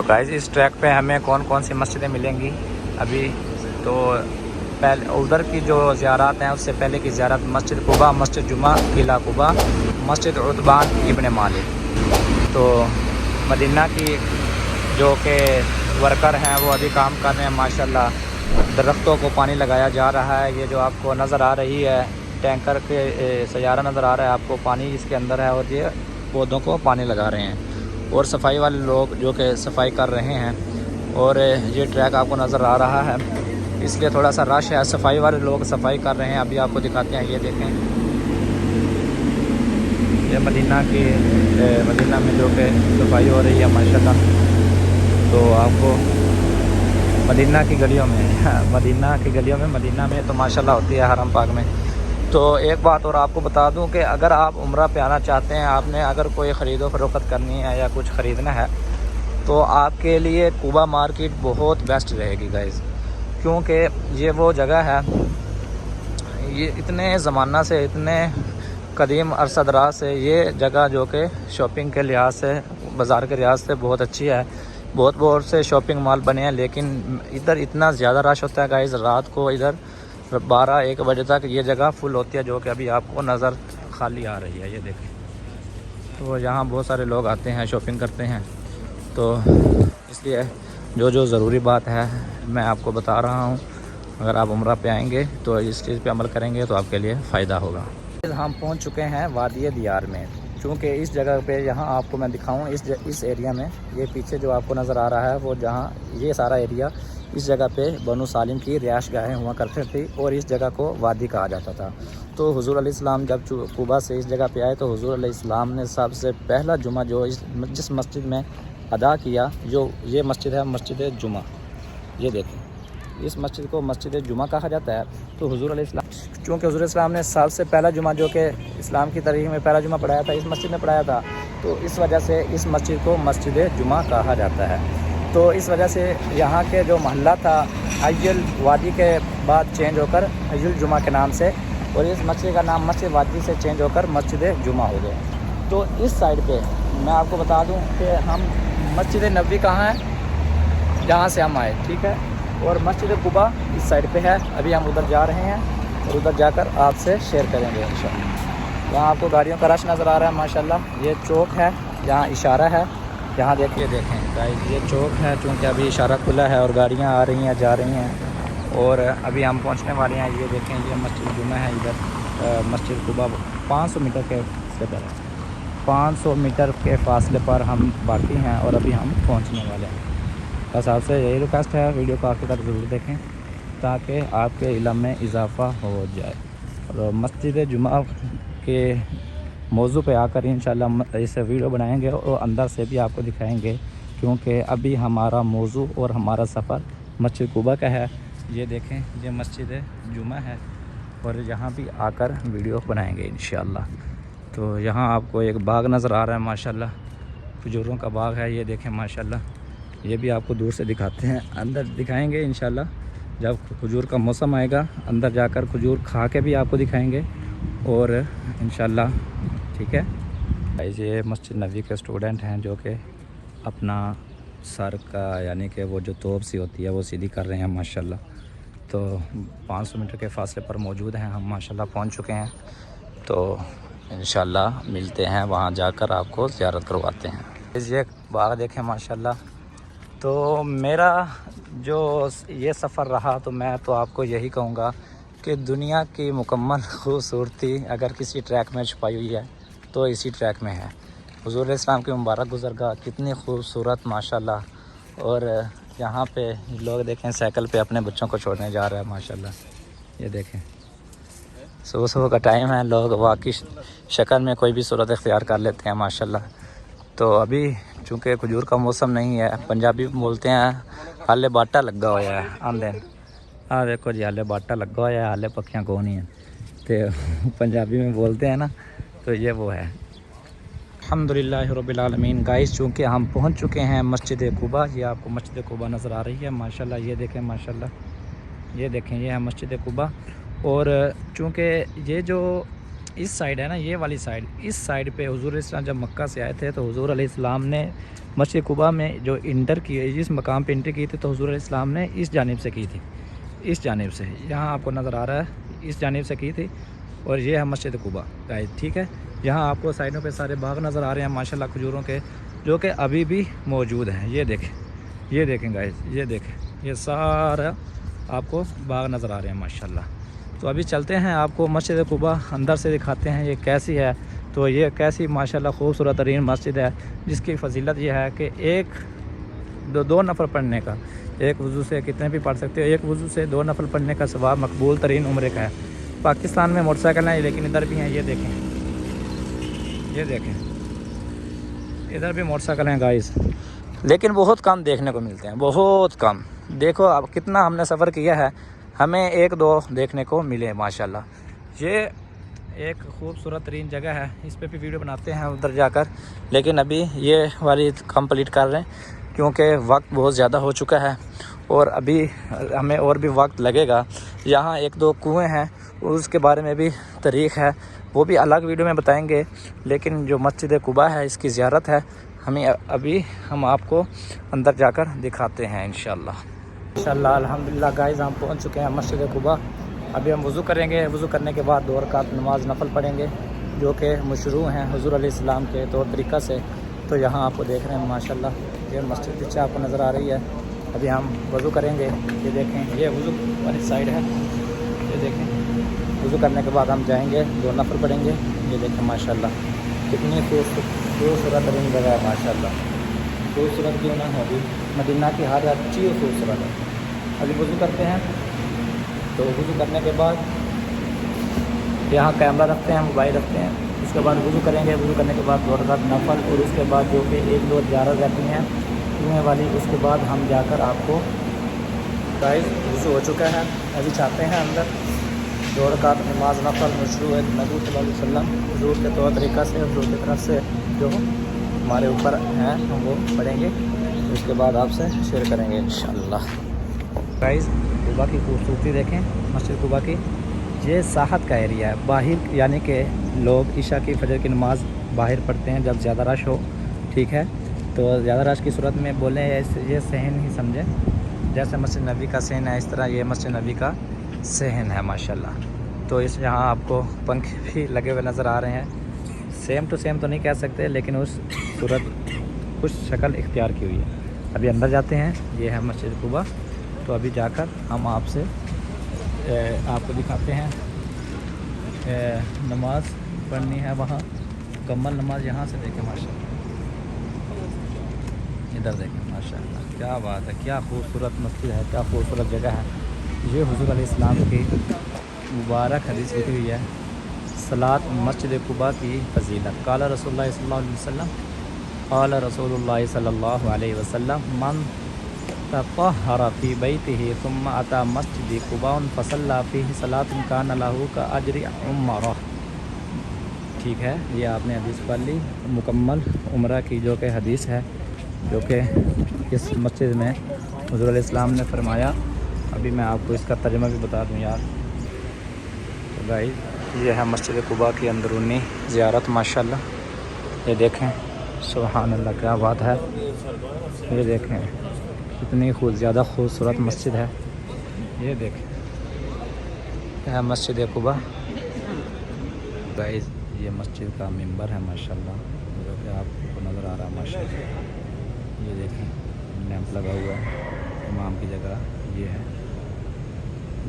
तो गाइस इस ट्रैक पे हमें कौन कौन सी मस्जिदें मिलेंगी अभी, तो पहले उधर की जो ज़ियारत हैं उससे पहले की ज़ियारत मस्जिद कुबा, मस्जिद जुमा, किला कुबा, मस्जिद उतबान इब्न मालिक। तो मदीना की जो कि वर्कर हैं वो अभी काम कर रहे हैं माशाल्लाह। दरख्तों को पानी लगाया जा रहा है। ये जो आपको नज़र आ रही है टैंकर के सैयारा नज़र आ रहा है आपको, पानी इसके अंदर है और ये पौधों को पानी लगा रहे हैं। और सफाई वाले लोग जो कि सफाई कर रहे हैं। और ये ट्रैक आपको नज़र आ रहा है, इसलिए थोड़ा सा रश है। सफाई वाले लोग सफाई कर रहे हैं, अभी आपको दिखाते हैं। ये देखें, ये मदीना में जो कि सफाई हो रही है माशाल्लाह। तो आपको मदीना की गलियों में मदीना में तो माशाल्लाह होती है हरम पाक में। तो एक बात और आपको बता दूं कि अगर आप उम्रा पे आना चाहते हैं, आपने अगर कोई ख़रीदो फरोख्त करनी है या कुछ ख़रीदना है, तो आपके लिए कुबा मार्केट बहुत बेस्ट रहेगी गाइस। क्योंकि ये वो जगह है, ये इतने ज़माना से, इतने कदीम अरसा दराज से ये जगह जो कि शॉपिंग के लिहाज से, बाज़ार के लिहाज से बहुत अच्छी है। बहुत से शॉपिंग मॉल बने हैं, लेकिन इधर इतना ज़्यादा रश होता है गाइस। रात को इधर 12-1 बजे तक ये जगह फुल होती है, जो कि अभी आपको नज़र खाली आ रही है। ये देखें, तो यहाँ बहुत सारे लोग आते हैं, शॉपिंग करते हैं। तो इसलिए जो ज़रूरी बात है मैं आपको बता रहा हूँ। अगर आप उम्रा पे आएंगे तो इस चीज़ पे अमल करेंगे तो आपके लिए फ़ायदा होगा। हम पहुँच चुके हैं वादी दियार में। चूँकि इस जगह पे, यहाँ आपको मैं दिखाऊँ, इस एरिया में, ये पीछे जो आपको नज़र आ रहा है वो, जहाँ ये सारा एरिया, इस जगह पे बनु सालिम की रिहाइश गाहें हुआ करती थी और इस जगह को वादी कहा जाता था। तो हुज़ूर अलैहिस्सलाम जब कुबा से इस जगह पे आए तो हुज़ूर अलैहिस्सलाम ने सबसे पहला जुमा जो जिस मस्जिद में अदा किया, जो ये मस्जिद है, मस्जिद जुमा। ये देखें, इस मस्जिद को मस्जिद जुमा कहा जाता है। तो हुज़ूर अलैहिस्सलाम, चूँकि हुज़ूर अलैहिस्सलाम ने सबसे पहला जुमा जो कि इस्लाम की तारीख़ में पहला जुमा पढ़ाया था, इस मस्जिद में पढ़ाया था, तो इस वजह से इस मस्जिद को मस्जिद जुमा कहा जाता है। तो इस वजह से यहाँ के जो मोहल्ला था अय्युल वादी के बाद चेंज होकर अय्युल जुमा के नाम से, और इस मस्जिद का नाम मस्जिद वादी से चेंज होकर मस्जिद जुमा हो गया। तो इस साइड पे मैं आपको बता दूं कि हम मस्जिद नबी कहाँ है, जहाँ से हम आए, ठीक है, और मस्जिद कुबा इस साइड पे है। अभी हम उधर जा रहे हैं और उधर जाकर आपसे शेयर करेंगे इंशाअल्लाह। यहाँ आपको गाड़ियों का रश नज़र आ रहा है माशाल्लाह। ये चौक है, यहाँ इशारा है, यहाँ देखिए, देखें गाइस, ये चौक है। चूँकि अभी इशारा खुला है और गाड़ियाँ आ रही हैं, जा रही हैं, और अभी हम पहुँचने वाले हैं। ये देखें, ये मस्जिद जुमा है इधर, मस्जिद कुबा 500 मीटर के फासले पर है। 500 मीटर के फासले पर हम बाकी हैं और अभी हम पहुँचने वाले हैं। बस आपसे यही रिक्वेस्ट है, वीडियो को आखिर तक ज़रूर देखें ताकि आपके इल्म में इजाफ़ा हो जाए। और मस्जिद जुमा के मौजू पे आकर इंशाल्लाह इस वीडियो बनाएंगे और अंदर से भी आपको दिखाएंगे, क्योंकि अभी हमारा मौजू और हमारा सफ़र मस्जिद कुबा का है। ये देखें, ये मस्जिद जुमा है और यहाँ भी आकर वीडियो बनाएंगे इंशाल्लाह। तो यहाँ आपको एक बाग नज़र आ रहा है माशाल्लाह, खजूरों का बाग है। ये देखें माशाल्लाह, ये भी आपको दूर से दिखाते हैं, अंदर दिखाएंगे इंशाल्लाह। जब खजूर का मौसम आएगा अंदर जाकर खजूर खा के भी आपको दिखाएंगे और इंशाल्लाह, ठीक है। ये मस्जिद नबी के स्टूडेंट हैं जो कि अपना सर का, यानी कि वो जो तोप सी होती है वो सीधी कर रहे हैं माशाल्लाह। तो 500 मीटर के फासले पर मौजूद हैं हम, माशाल्लाह पहुंच चुके हैं। तो इंशाल्लाह मिलते हैं, वहां जाकर आपको ज़ियारत करवाते हैं। ये बाग देखें माशाल्लाह। तो मेरा जो ये सफ़र रहा, तो मैं तो आपको यही कहूँगा कि दुनिया की मुकम्मल खूबसूरती अगर किसी ट्रैक में छुपाई हुई है तो इसी ट्रैक में है। हुज़ूर इस्लाम की मुबारक गुज़रगाह कितनी खूबसूरत माशाल्लाह। और यहाँ पे लोग देखें साइकिल पे अपने बच्चों को छोड़ने जा रहे हैं माशाल्लाह। ये देखें, सुबह का टाइम है, लोग वाकई शक्ल में कोई भी सूरत इख्तियार कर लेते हैं माशाल्लाह। तो अभी चूँकि खजूर का मौसम नहीं है, पंजाबी बोलते हैं हाले बाटा लगा हुआ है आंदे। हाँ देखो जी, हाले बाटा लगा हुआ है, हाले पक्खियाँ कौन ही हैं, तो पंजाबी में बोलते हैं ना, तो ये वो है। अल्हम्दुलिल्लाह रब्बिल आलमीन। गाइस, चूँकि हम पहुँच चुके हैं मस्जिद कुबा। ये आपको मस्जिद कुबा नज़र आ रही है माशाल्लाह। ये देखें माशाल्लाह, ये देखें, ये है मस्जिद कुबा। और चूँकि ये जो इस साइड है ना, ये वाली साइड, इस साइड पे हुजूर इस्लाम जब मक्का से आए थे तो हुजूर अलैहिस्सलाम ने मस्जिद कुबा में जो इंटर की, जिस मकाम पे इंटर की थी, तो हुजूर अलैहिस्सलाम ने इस जानिब से की थी, इस जानिब से, यहाँ आपको नज़र आ रहा है, इस जानिब से की थी। और ये है मस्जिद कुबा गाइस, ठीक है। यहाँ आपको साइडों पे सारे बाग नज़र आ रहे हैं माशाल्लाह खजूरों के, जो कि अभी भी मौजूद हैं। ये देखें, ये देखें गाइस, ये देखें, ये सारा आपको बाग नज़र आ रहे हैं माशाल्लाह। तो अभी चलते हैं, आपको मस्जिद कुबा अंदर से दिखाते हैं ये कैसी है। तो ये कैसी माशाल्लाह खूबसूरत तरीन मस्जिद है, जिसकी फ़जीलत ये है कि दो नफल पढ़ने का, एक वज़ू से कितने भी पढ़ सकते हो, एक वज़ू से 2 नफल पढ़ने का सवाब मकबूल तरीन उम्रे का है। पाकिस्तान में मोटरसाइकिल है लेकिन इधर भी हैं, ये देखें, ये देखें, इधर भी मोटरसाइकिल हैं गाइस, लेकिन बहुत कम देखने को मिलते हैं, बहुत कम। देखो अब कितना हमने सफ़र किया है, हमें 1-2 देखने को मिले माशाल्लाह। ये एक खूबसूरत तरीन जगह है, इस पे भी वीडियो बनाते हैं उधर जाकर, लेकिन अभी ये वाली कंप्लीट कर रहे हैं क्योंकि वक्त बहुत ज़्यादा हो चुका है और अभी हमें और भी वक्त लगेगा। यहाँ 1-2 कुएँ हैं, उसके बारे में भी तारीख़ है, वो भी अलग वीडियो में बताएंगे। लेकिन जो मस्जिद कुबा है, इसकी ज़ियारत है, हमें अभी हम आपको अंदर जाकर दिखाते हैं इंशाल्लाह। अल्हम्दुलिल्लाह गाइस, हम पहुंच चुके हैं मस्जिद कुबा। अभी हम वज़ू करेंगे, वज़ू करने के बाद 2 रकात नमाज नफल पढ़ेंगे, जो कि मशरू हैं हुज़ूर अलैहिस्सलाम के तौर तरीक़ा से। तो यहाँ आपको देख रहे हैं माशाल्लाह, ये मस्जिद पीछे आपको नज़र आ रही है। अभी हम वज़ू करेंगे, ये देखें, ये वज़ू वाली साइड है, ये देखें। वज़ू करने के बाद हम जाएंगे, 2 नफल पढ़ेंगे। ये देखें माशाल्लाह, कितनी खूबसूरत तरीन जगह है माशाल्लाह। खूबसूरत क्यों ना है, अभी मदीना की हर चीज़ खूबसूरत है। अभी वज़ू करते हैं, तो वज़ू करने के बाद यहाँ कैमरा रखते हैं, मोबाइल रखते हैं, उसके बाद वज़ू करेंगे। वज़ू करने के बाद 2 रकात नफल, और उसके बाद जो कि 1-2 ज़ियारत रहती हैं कुएँ वाली, उसके बाद हम जाकर आपको गाइस वज़ू हो चुका है, अभी चाहते हैं अंदर 2 रकात नमाज नफल मशरू है नबी सल्लल्लाहु अलैहि वसल्लम हुज़ूर के तौर तरीक़ा से, हुज़ूर की तरफ से जो हमारे ऊपर हैं हम वो पढ़ेंगे, उसके बाद आपसे शेयर करेंगे इंशाअल्लाह। गाइस कुबा की खूबसूरती देखें, मस्जिद कुबा की। ये साहत का एरिया है, बाहर यानी कि लोग इशा की फजर की नमाज़ बाहर पढ़ते हैं जब ज़्यादा रश हो, ठीक है। तो ज़्यादा रश की सूरत में बोलें ये सहन ही समझें, जैसे मस्जिद नबी का सहन है, इस तरह ये मस्जिद नबी का सहन है माशाल्लाह। तो इस यहाँ आपको पंख भी लगे हुए नज़र आ रहे हैं, सेम टू सेम तो नहीं कह सकते, लेकिन उस सूरत कुछ शक्ल इख्तियार की हुई है। अभी अंदर जाते हैं, ये है मस्जिद कुबा। तो अभी जाकर हम आपसे आपको दिखाते हैं, नमाज पढ़नी है वहाँ, मुकम्मल नमाज यहाँ से देखें माशाल्लाह, इधर देखें माशाल्लाह, क्या बात है, क्या खूबसूरत मस्जिद है, क्या खूबसूरत जगह है। ये हुज़ूर अलैहिस्सलाम की मुबारक हदीस लिखी हुई है, सलात मस्जिद कुबा की फजीलत। काला रसूलुल्लाह सल्लल्लाहु अलैहि वसल्लम, काला रसूलुल्लाह सल्लल्लाहु अलैहि वसल्लम, मन तत्तहर फी बैतिही सुम्मा अता मस्जिद कुबा फसल्ला फीही सलातुन कान लहू का अजरी उम्रा। ठीक है, ये आपने हदीस पढ़ ली, मुकम्मल उम्रा की जो कि हदीस है, जो कि इस मस्जिद में हुज़ूर अलैहिस्सलाम ने फरमाया। अभी मैं आपको इसका तर्जुमा भी बता दूं यार। तो गाइस ये है मस्जिद कुबा की अंदरूनी ज़ियारत माशाल्लाह, ये देखें, सुभान अल्लाह, क्या बात है। ये देखें कितनी ज़्यादा खूबसूरत मस्जिद है, ये देखें, यह मस्जिद कुबा। गाइस ये मस्जिद का मिंबर है माशाल्लाह, जो कि आपको नज़र आ रहा है माशाल्लाह। ये देखें लैंप लगा हुआ है, इमाम की जगह ये है,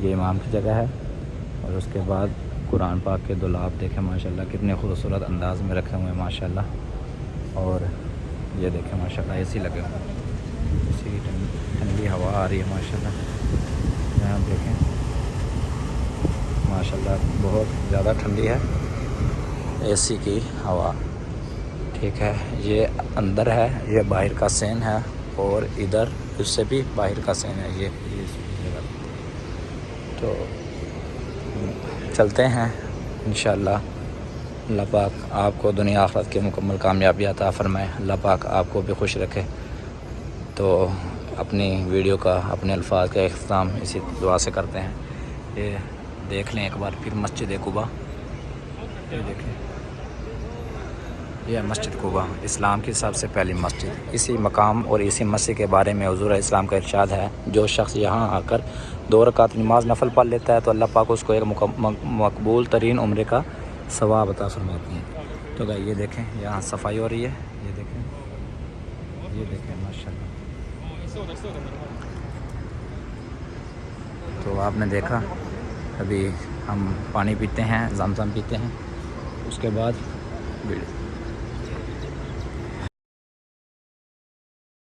ये इमाम की जगह है। और उसके बाद कुरान पाक के दुलाब देखें माशाल्लाह, कितने खूबसूरत अंदाज में रखे हुए हैं माशाल्लाह। और ये देखें माशाल्लाह एसी लगे हुए हैं, इसी ठंडी हवा आ रही है माशाल्लाह। यहाँ देखें माशाल्लाह बहुत ज़्यादा ठंडी है, एसी की हवा, ठीक है। ये अंदर है, ये बाहर का सीन है, और इधर उससे भी बाहर का सीन है, ये जगह। तो चलते हैं इंशाअल्लाह। अल्लाह पाक आपको दुनिया आखिरत की मुकम्मल कामयाबी अता फरमाए, अल्लाह पाक आपको भी खुश रखे। तो अपनी वीडियो का, अपने अल्फाज का इख्तिताम इसी दुआ से करते हैं। ये देख लें एक बार फिर मस्जिद कुबा, ये देखें, यह मस्जिद कुबा इस्लाम की सबसे पहली मस्जिद। इसी मकाम और इसी मस्जिद के बारे में हुज़ूर इस्लाम का इरशाद है, जो शख्स यहाँ आकर 2 रकात नमाज नफल पढ़ लेता है तो अल्लाह पाक उसको एक मकबूल तरीन उम्र का सवाब अता फरमाती हैं। तो भाई ये देखें, यहाँ सफाई हो रही है, ये देखें माशाल्लाह। तो आपने देखा, अभी हम पानी पीते हैं, ज़मज़म पीते हैं, उसके बाद